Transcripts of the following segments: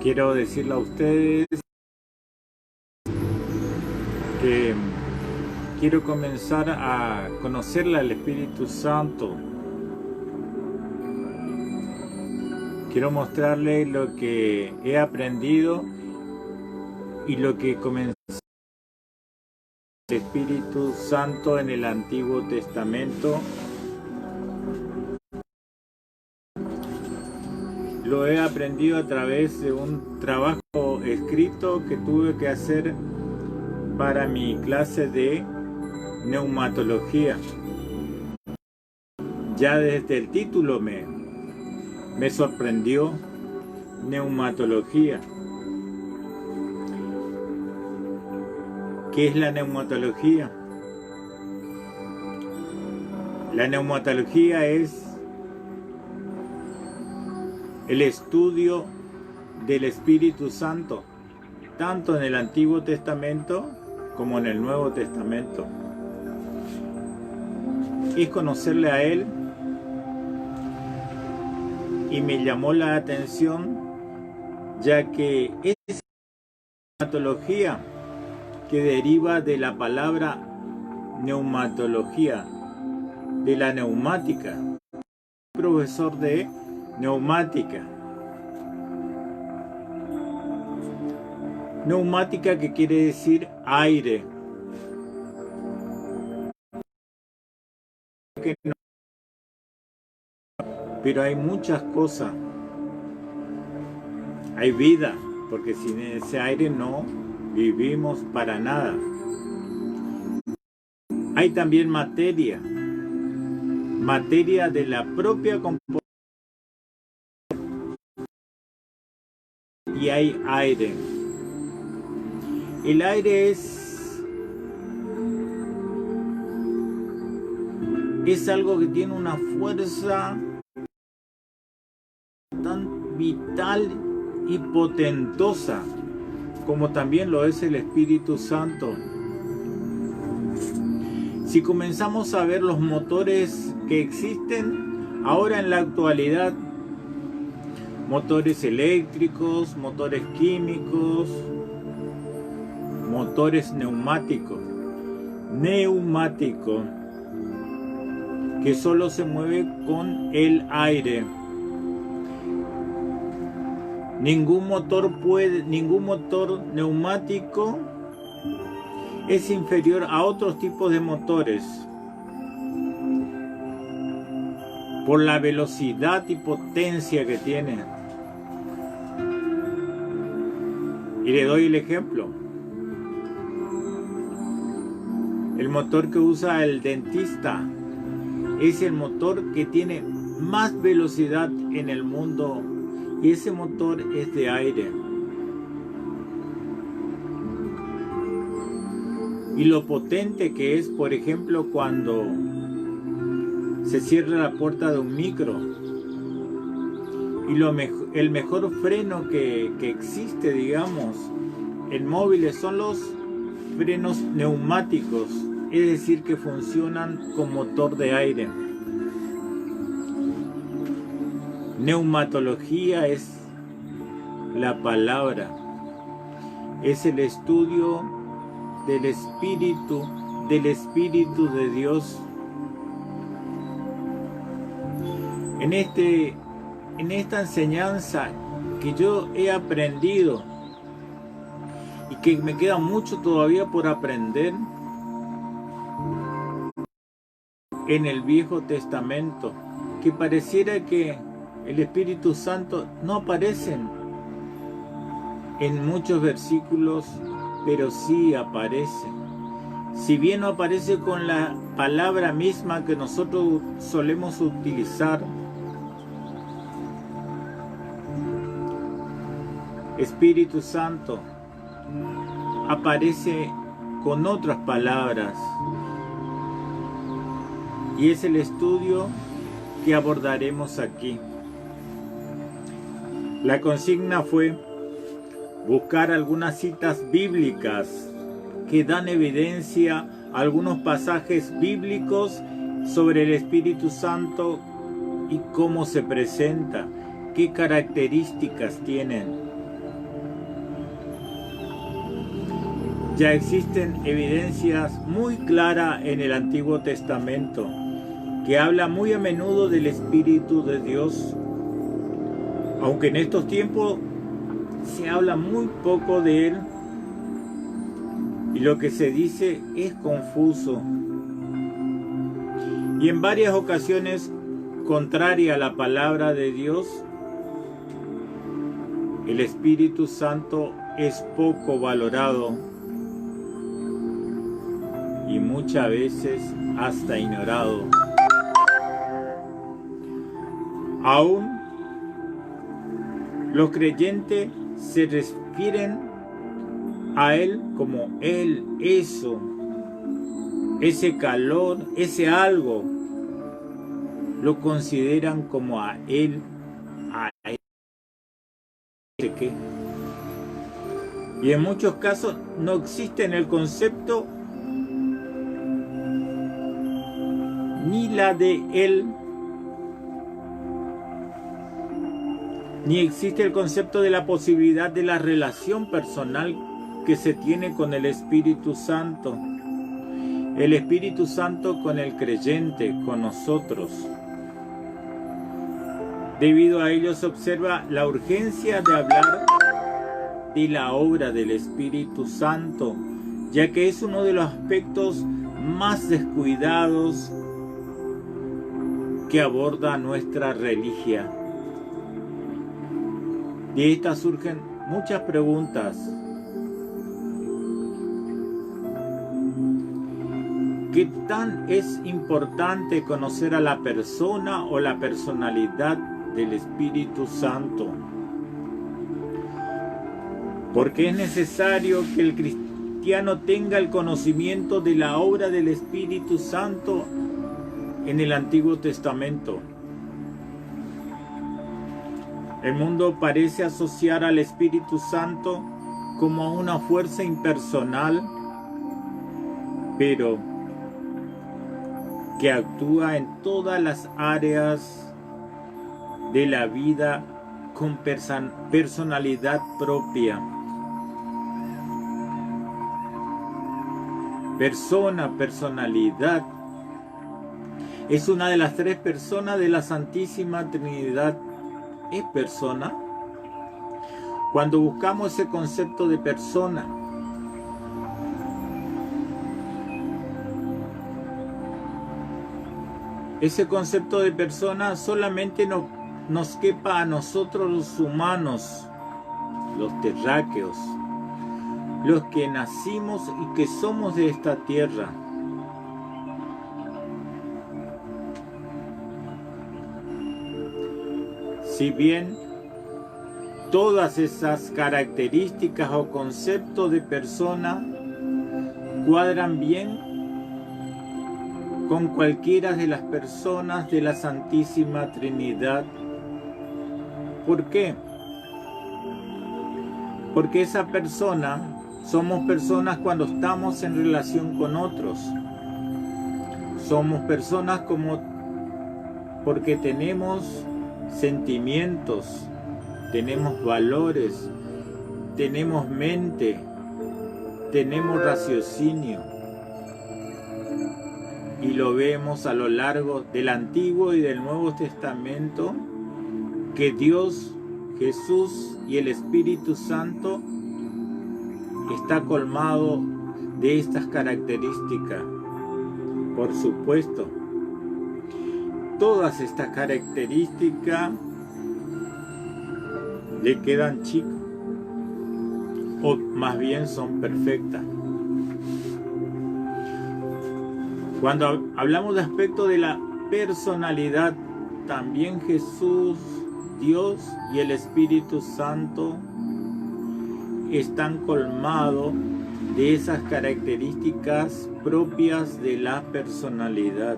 Quiero decirle a ustedes que quiero comenzar a conocerle al Espíritu Santo. Quiero mostrarle lo que he aprendido y lo que comenzó el Espíritu Santo en el Antiguo Testamento. Lo he aprendido a través de un trabajo escrito que tuve que hacer para mi clase de neumatología. Ya desde el título me sorprendió. Neumatología. ¿Qué es la neumatología? La neumatología es el estudio del Espíritu Santo, tanto en el Antiguo Testamento como en el Nuevo Testamento. Es conocerle a Él, y me llamó la atención, ya que es neumatología que deriva de la palabra neumatología, de la neumática. Profesor de neumática. Neumática, que quiere decir aire. Pero hay muchas cosas. Hay vida, porque sin ese aire no vivimos para nada. Hay también materia. Materia de la propia composición. Y hay aire. El aire es algo que tiene una fuerza tan vital y potentosa como también lo es el Espíritu Santo. Si comenzamos a ver los motores que existen ahora en la actualidad, motores eléctricos, motores químicos, motores neumáticos, que solo se mueve con el aire. Ningún motor neumático es inferior a otros tipos de motores por la velocidad y potencia que tiene. Y le doy el ejemplo. El motor que usa el dentista es el motor que tiene más velocidad en el mundo, y ese motor es de aire. Y lo potente que es, por ejemplo, cuando se cierra la puerta de un micro. Y el mejor freno que existe, digamos, en móviles son los frenos neumáticos, es decir, que funcionan con motor de aire. Neumatología es la palabra, es el estudio del Espíritu de Dios. En esta enseñanza que yo he aprendido y que me queda mucho todavía por aprender en el Viejo Testamento, que pareciera que el Espíritu Santo no aparece en muchos versículos, pero sí aparece. Si bien no aparece con la palabra misma que nosotros solemos utilizar, Espíritu Santo aparece con otras palabras, y es el estudio que abordaremos aquí. La consigna fue buscar algunas citas bíblicas que dan evidencia a algunos pasajes bíblicos sobre el Espíritu Santo y cómo se presenta, qué características tienen. Ya existen evidencias muy claras en el Antiguo Testamento que habla muy a menudo del Espíritu de Dios, aunque en estos tiempos se habla muy poco de Él y lo que se dice es confuso y en varias ocasiones contraria a la palabra de Dios. El Espíritu Santo es poco valorado y muchas veces hasta ignorado. Aún los creyentes se refieren a Él como Él, eso, ese calor, ese algo, lo consideran como a Él, ¿qué? Y en muchos casos no existe en el concepto ni la de Él, ni existe el concepto de la posibilidad de la relación personal que se tiene con el Espíritu Santo. El Espíritu Santo con el creyente, con nosotros. Debido a ello se observa la urgencia de hablar de la obra del Espíritu Santo, ya que es uno de los aspectos más descuidados que aborda nuestra religión. De estas surgen muchas preguntas. ¿Qué tan es importante conocer a la persona o la personalidad del Espíritu Santo? Porque es necesario que el cristiano tenga el conocimiento de la obra del Espíritu Santo en el Antiguo Testamento. El mundo parece asociar al Espíritu Santo como a una fuerza impersonal, pero que actúa en todas las áreas de la vida con personalidad propia. Personalidad. Es una de las tres personas de la Santísima Trinidad. ¿Es persona? Cuando buscamos ese concepto de persona, ese concepto de persona solamente nos quepa a nosotros los humanos, los terráqueos, los que nacimos y que somos de esta tierra. Si bien todas esas características o conceptos de persona cuadran bien con cualquiera de las personas de la Santísima Trinidad. ¿Por qué? Porque esa persona, somos personas cuando estamos en relación con otros. Somos personas porque tenemos sentimientos, tenemos valores, tenemos mente, tenemos raciocinio. Y lo vemos a lo largo del Antiguo y del Nuevo Testamento, que Dios, Jesús y el Espíritu Santo está colmado de estas características. Por supuesto, todas estas características le quedan chicas, o más bien son perfectas. Cuando hablamos de aspecto de la personalidad, también Jesús, Dios y el Espíritu Santo están colmados de esas características propias de la personalidad,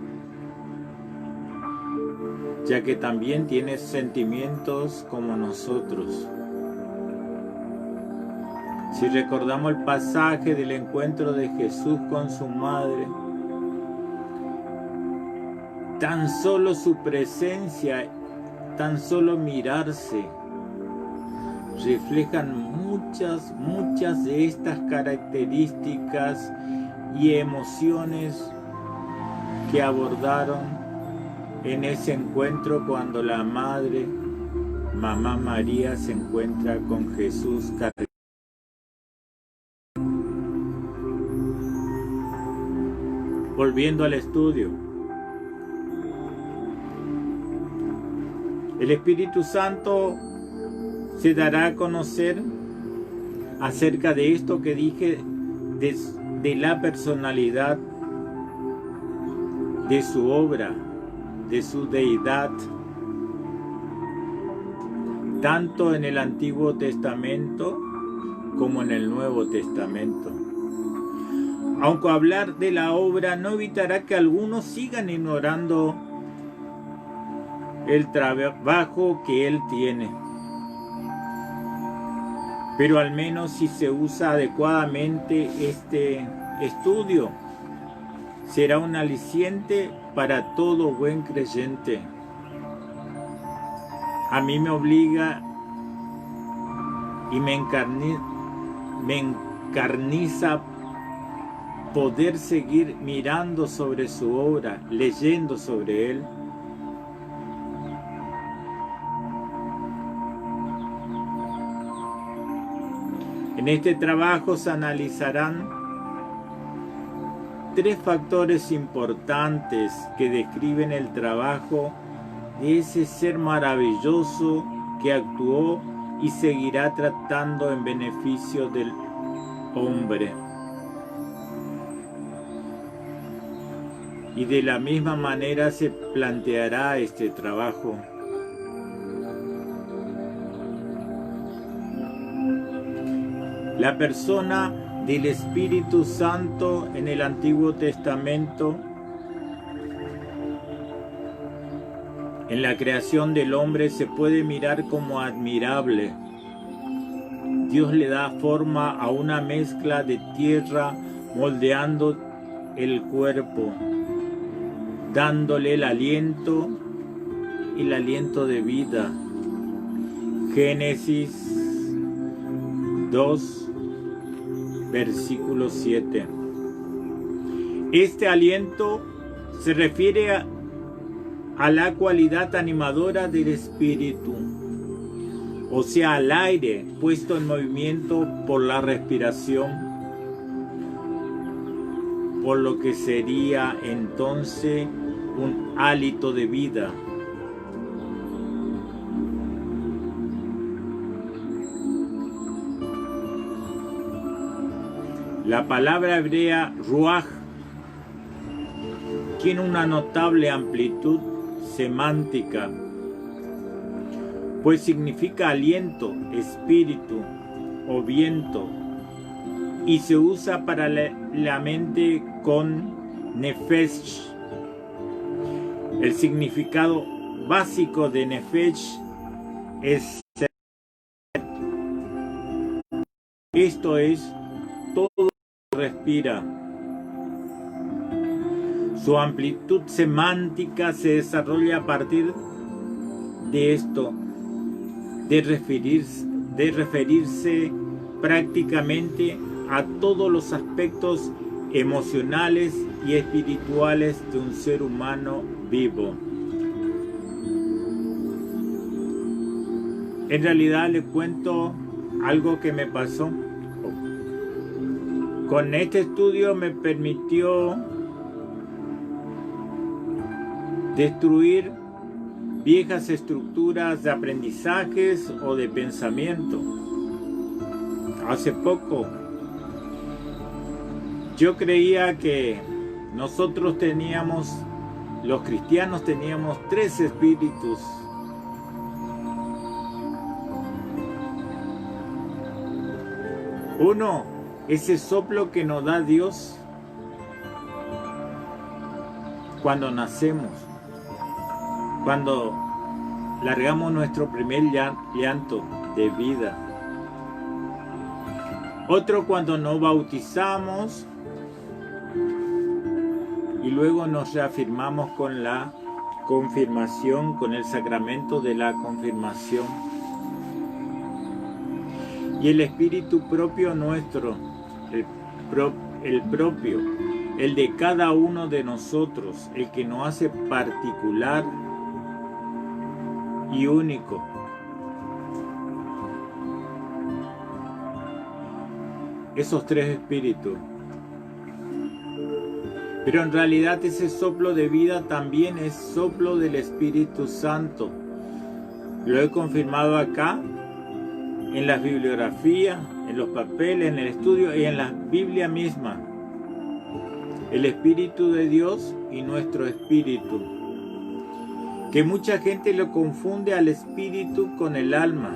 ya que también tiene sentimientos como nosotros. Si recordamos el pasaje del encuentro de Jesús con su madre, tan solo su presencia, tan solo mirarse, reflejan muchas de estas características y emociones que abordaron en ese encuentro cuando la madre, Mamá María, se encuentra con Jesús. Volviendo al estudio, el Espíritu Santo se dará a conocer acerca de esto que dije, de la personalidad, de su obra, de su deidad, tanto en el Antiguo Testamento como en el Nuevo Testamento. Aunque hablar de la obra no evitará que algunos sigan ignorando el trabajo que Él tiene. Pero al menos si se usa adecuadamente este estudio, será un aliciente para todo buen creyente. A mí me obliga y me encarniza poder seguir mirando sobre su obra, leyendo sobre Él. En este trabajo se analizarán 3 factores importantes que describen el trabajo de ese ser maravilloso que actuó y seguirá tratando en beneficio del hombre. Y de la misma manera se planteará este trabajo. La persona del Espíritu Santo en el Antiguo Testamento, en la creación del hombre, se puede mirar como admirable. Dios le da forma a una mezcla de tierra, moldeando el cuerpo, dándole el aliento de vida. Génesis 2, versículo 7. Este aliento se refiere a la cualidad animadora del espíritu, o sea, al aire puesto en movimiento por la respiración, por lo que sería entonces un hálito de vida. La palabra hebrea ruaj tiene una notable amplitud semántica, pues significa aliento, espíritu o viento, y se usa para la mente con nefesh. El significado básico de nefesh es ser. Esto es todo lo que respira. Su amplitud semántica se desarrolla a partir de esto, de referirse prácticamente a todos los aspectos emocionales y espirituales de un ser humano vivo. En realidad les cuento algo que me pasó. Con este estudio me permitió destruir viejas estructuras de aprendizajes o de pensamiento. Hace poco yo creía que nosotros los cristianos teníamos 3 espíritus. Uno, ese soplo que nos da Dios cuando nacemos, cuando largamos nuestro primer llanto de vida. Otro, cuando nos bautizamos y luego nos reafirmamos con la confirmación, con el sacramento de la confirmación. y el espíritu propio nuestro, el propio, el de cada uno de nosotros, el que nos hace particular y único. Esos tres espíritus. Pero en realidad ese soplo de vida también es soplo del Espíritu Santo. Lo he confirmado acá, en las bibliografías, en los papeles, en el estudio y en la Biblia misma. El Espíritu de Dios y nuestro espíritu. Que mucha gente lo confunde al espíritu con el alma.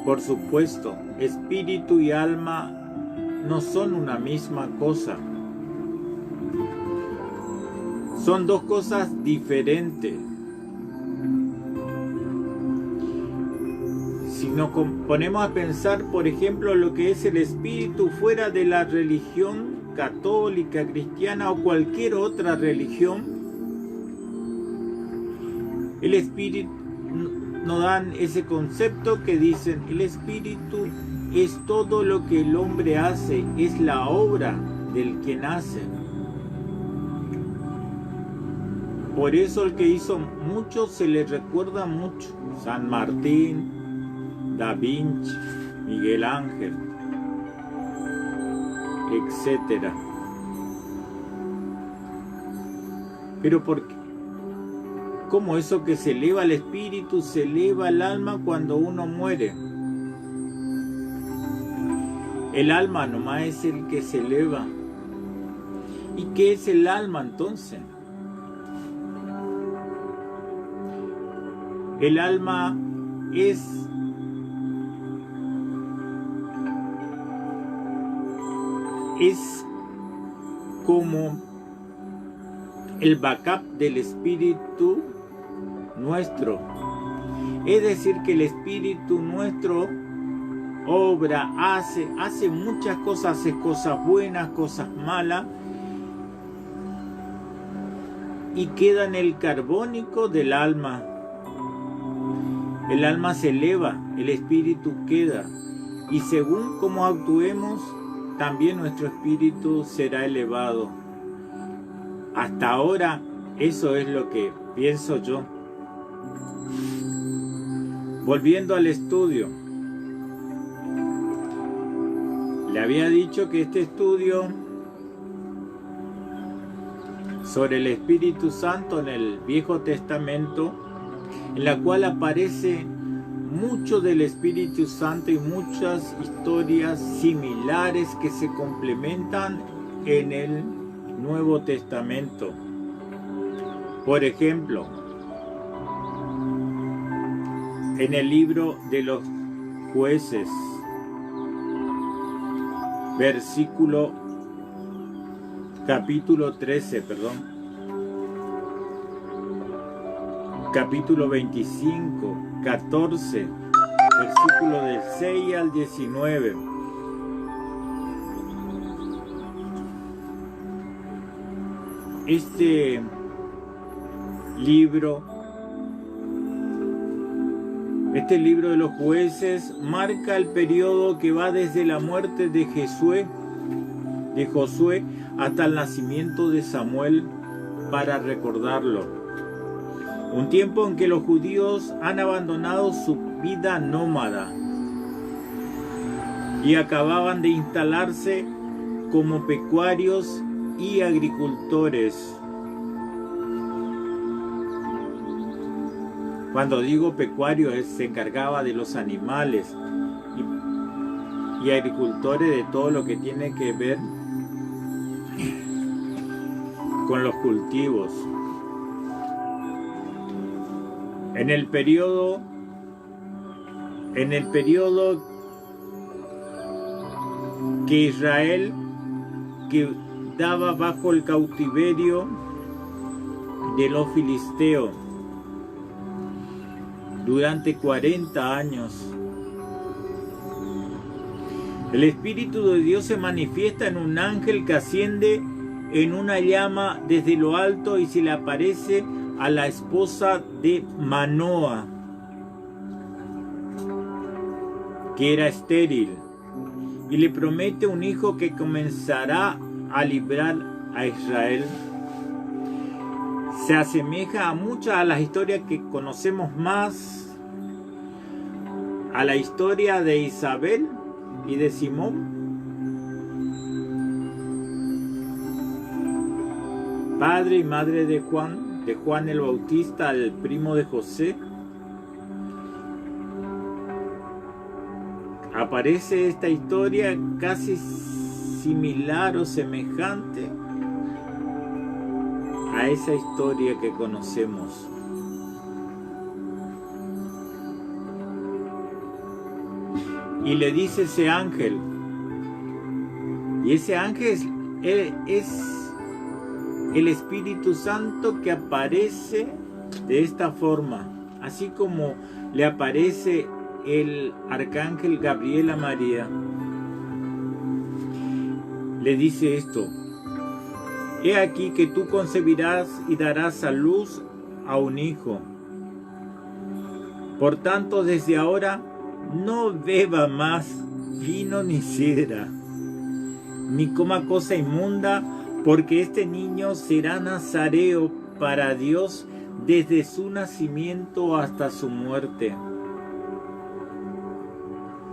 Por supuesto, espíritu y alma no son una misma cosa. Son dos cosas diferentes. Si nos ponemos a pensar, por ejemplo, lo que es el espíritu fuera de la religión católica, cristiana o cualquier otra religión, el espíritu nos dan ese concepto que dicen: el espíritu es todo lo que el hombre hace, es la obra del que nace. Por eso el que hizo mucho se le recuerda mucho. San Martín, Da Vinci, Miguel Ángel, etc. Pero ¿por qué? ¿Cómo eso que se eleva el espíritu, se eleva el alma cuando uno muere? El alma nomás es el que se eleva. ¿Y qué es el alma entonces? El alma es como el backup del espíritu nuestro. Es decir, que el espíritu nuestro obra, hace muchas cosas, hace cosas buenas, cosas malas, y queda en el carbónico del alma. El alma se eleva, el espíritu queda, y según cómo actuemos, también nuestro espíritu será elevado. Hasta ahora, eso es lo que pienso yo. Volviendo al estudio, le había dicho que este estudio sobre el Espíritu Santo en el Viejo Testamento, en la cual aparece mucho del Espíritu Santo y muchas historias similares que se complementan en el Nuevo Testamento. Por ejemplo, en el libro de los Jueces, capítulo 25, 14, versículo del 6 al 19. Este libro de los Jueces marca el periodo que va desde la muerte de Josué hasta el nacimiento de Samuel, para recordarlo. Un tiempo en que los judíos han abandonado su vida nómada y acababan de instalarse como pecuarios y agricultores. Cuando digo pecuario, se encargaba de los animales, y agricultores de todo lo que tiene que ver con los cultivos. En el periodo que Israel quedaba bajo el cautiverio de los filisteos durante 40 años. El Espíritu de Dios se manifiesta en un ángel que asciende en una llama desde lo alto y se le aparece a la esposa de Manoa. que era estéril, y le promete un hijo que comenzará a librar a Israel. Se asemeja a muchas de las historias que conocemos más, a la historia de Isabel y de Simón, padre y madre de Juan el Bautista, el primo de José. Aparece esta historia casi similar o semejante a esa historia que conocemos. Y le dice ese ángel, y ese ángel es el Espíritu Santo que aparece de esta forma, así como le aparece el arcángel Gabriel a María. Le dice esto: he aquí que tú concebirás y darás a luz a un hijo. Por tanto, desde ahora no beba más vino ni sidra, ni coma cosa inmunda, porque este niño será nazareo para Dios desde su nacimiento hasta su muerte.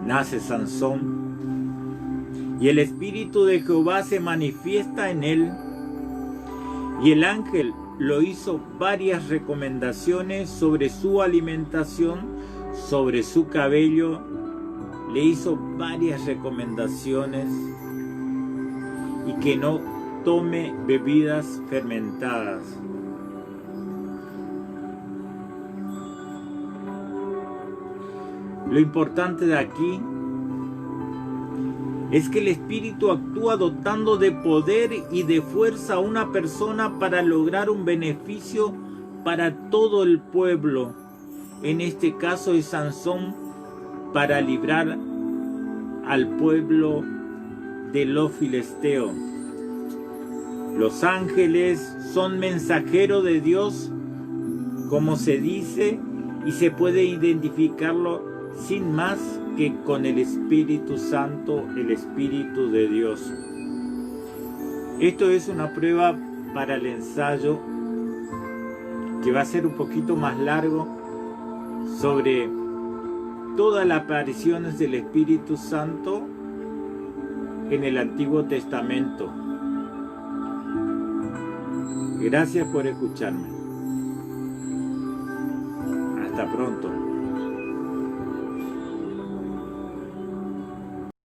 Nace Sansón, y el Espíritu de Jehová se manifiesta en él, y el ángel lo hizo varias recomendaciones sobre su alimentación, sobre su cabello, le hizo varias recomendaciones, y que no tome bebidas fermentadas. Lo importante de aquí es que el Espíritu actúa dotando de poder y de fuerza a una persona para lograr un beneficio para todo el pueblo. En este caso es Sansón, para librar al pueblo de los filisteos. Los ángeles son mensajeros de Dios, como se dice, y se puede identificarlo sin más que con el Espíritu Santo, el Espíritu de Dios. Esto es una prueba para el ensayo que va a ser un poquito más largo, sobre todas las apariciones del Espíritu Santo en el Antiguo Testamento. Gracias por escucharme. Hasta pronto.